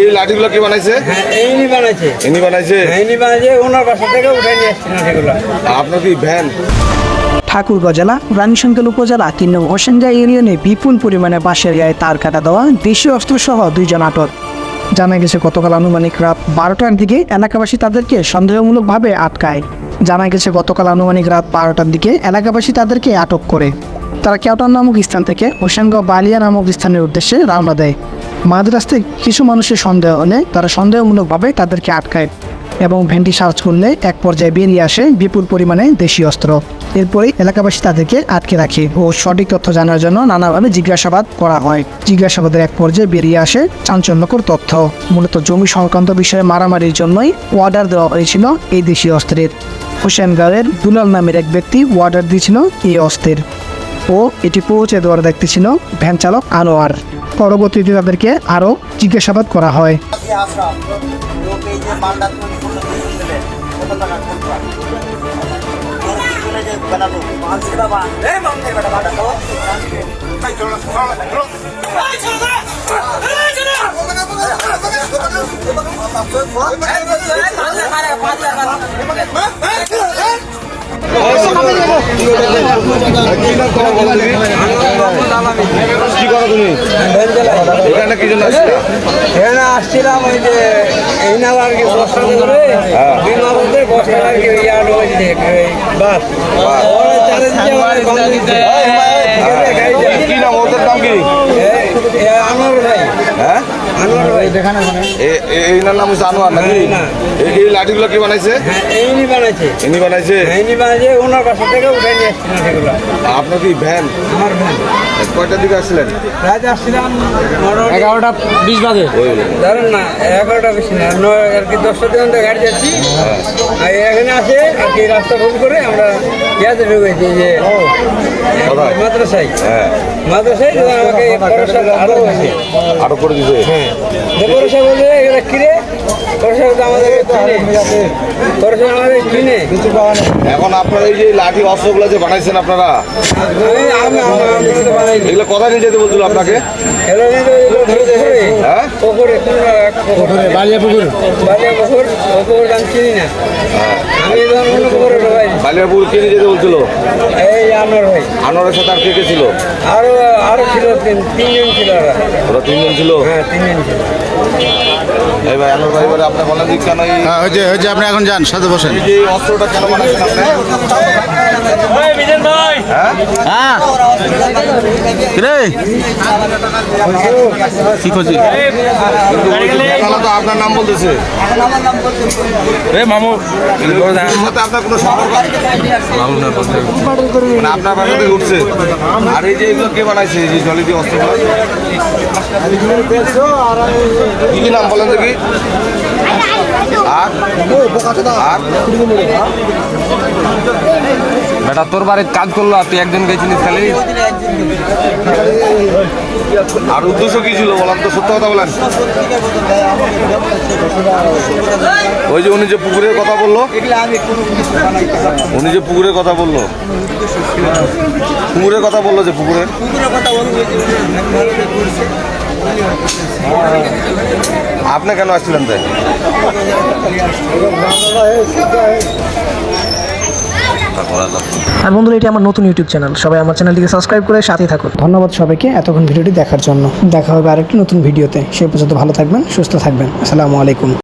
এই লাঠিগুলো কি বানাইছে? ইনি বানাইছে। ইনি বানাইছে? ইনি বানাইছে, ওনার বাসা থেকে উঠে নিয়ে আসছে লাঠিগুলো। আপনার কি ভ্যান? ঠাকুরগাঁও জেলা রানীশঙ্কল উপজেলা ৩ নং হোসেনজা ইউনিয়নে বিপুল পরিমাণে বাঁশের গায়ে তার কাটা দেওয়া দেশীয় অস্ত্রসহ 2 জন আটক। জানা গেছে গতকাল আনুমানিক রাত 12টার দিকে এলাকাবাসী তাদেরকে সন্দেহমূলকভাবে আটকায়। জানা গেছে গতকাল আনুমানিক রাত 12টার দিকে এলাকাবাসী তাদেরকে আটক করে। তারা কেওটান নামক স্থান থেকে হোসেনগাঁও বালিয়া নামক স্থানের উদ্দেশ্যে রওনা দেয়। মাঝ রাস্তায় কিছু মানুষের সন্দেহ হলে তারা সন্দেহমূলকভাবে তাদেরকে আটকায় এবং ভ্যানটি সার্চ করলে এক পর্যায়ে বেরিয়ে আসে বিপুল পরিমাণে দেশীয় অস্ত্র। এরপরেই এলাকাবাসী তাদেরকে আটকে রাখে ও সঠিক তথ্য জানার জন্য নানাভাবে জিজ্ঞাসাবাদ করা হয়। জিজ্ঞাসাবাদের এক পর্যায়ে বেরিয়ে আসে চাঞ্চল্যকর তথ্য। মূলত জমি সংক্রান্ত বিষয়ে মারামারির জন্যই অর্ডার দেওয়া হয়েছিল এই দেশীয় অস্ত্রের। হোসেনগাঁওয়ের দুলাল নামের এক ব্যক্তি অর্ডার দিয়েছিল এই অস্ত্রের ও এটি পৌঁছে দেওয়ার দায়িত্ব ছিল ভ্যান চালক আনোয়ার। পরবর্তীতে তাদেরকে আরও জিজ্ঞাসাবাদ করা হয়। কি করো তুমি এখানে? কি জন্য এখানে আসছিলাম ওই যে এই না আর কি বস্তা করে বিমানবন্দরে বস্তা আর কি ইয়ার্ড হয়েছে বাস কি নাম ওদের নাম কি? আনোয়ার ভাই। হ্যাঁ আনোয়ার ভাই দেখানো এই নাম হচ্ছে আনোয়ার নাকি? এই লাঠিগুলো কি বানাইছে? ইনি বানাইছে। ইনি বানাইছে? ইনি বানাইছে, ওনার বাসা থেকে উঠে নিয়ে আসছে লাঠিগুলো। আপনার কি ভ্যান? আমার ভ্যান। কয়টার দিকে আসছিলেন? রাত আসছিলাম 11:20 বাজে। ধরেন না 11টা বেশি না, 9 আর কি 10টার দিকে গাড়ি যাচ্ছি। আর এখানে আসে আর কি রাস্তা ভুল করে আমরা ইয়াতে ঢুকেছি যে মাদ্রাসায়। হ্যাঁ মাদ্রাসায় আমাকে আরো হয়েছে, আরো করে দিছে। হ্যাঁ পরশা বলে এরা কিনে পরশা আমাদের কিনে। এখন আপনার এই যে লাঠি অস্ত্রগুলো যে বানাইছেন আপনারা, এগুলো কোথায় নিয়ে যেতে বলছিল আপনাকে? হ্যাঁ বালিয়াপুকুর আমি চিনি না, আমি অন্য পুকুরে ভাই। বালিয়াপুর কে নিয়ে যেতে বলছিল? এই আনোয়ার ভাই। আনোয়ারের সাথে আর কে কে ছিল? আরো ছিল তিনজন ছিল ওরা। ওরা 3 জন ছিল? হ্যাঁ 3 জন ছিল। এই ভাই আনোয়ার ভাই বলে আপনি বলেন দিক কেন হয়েছে আপনি এখন যান, সাথে বসেন। এই যে অস্ত্রটা কেন বানাইছেন আপনি? হ্যাঁ কি করছি? তো আপনার নাম বলতেছে মামু সাথে আপনার কোনো সম্পর্ক? মানে আপনার বাসা থেকে উঠছে। আর এই যে এগুলো কে বানাইছে এই যে জলে দিয়ে অস্ত্রগুলো? কি কি নাম বলেন দেখি? বেটা তোর বাড়ির কাজ করলো, তুই একজন গেছিলিস খালি। আর উদ্দেশ্য কি ছিল বলেন তো, সত্য কথা বলেন। ওই যে উনি যে পুকুরের কথা বললো, উনি যে পুকুরের কথা বললো, পুকুরের কথা বললো যে পুকুরের আপনি কেন আসছিলেন তাই? আর বন্ধুরা, এটি আমার নতুন ইউটিউব চ্যানেল, সবাই আমার চ্যানেলটিকে সাবস্ক্রাইব করে সাথে থাকুন। ধন্যবাদ সবাইকে এতক্ষণ ভিডিওটি দেখার জন্য। দেখা হবে আরেকটি নতুন ভিডিওতে। সেই পর্যন্ত ভালো থাকবেন, সুস্থ থাকবেন। আসসালামু আলাইকুম।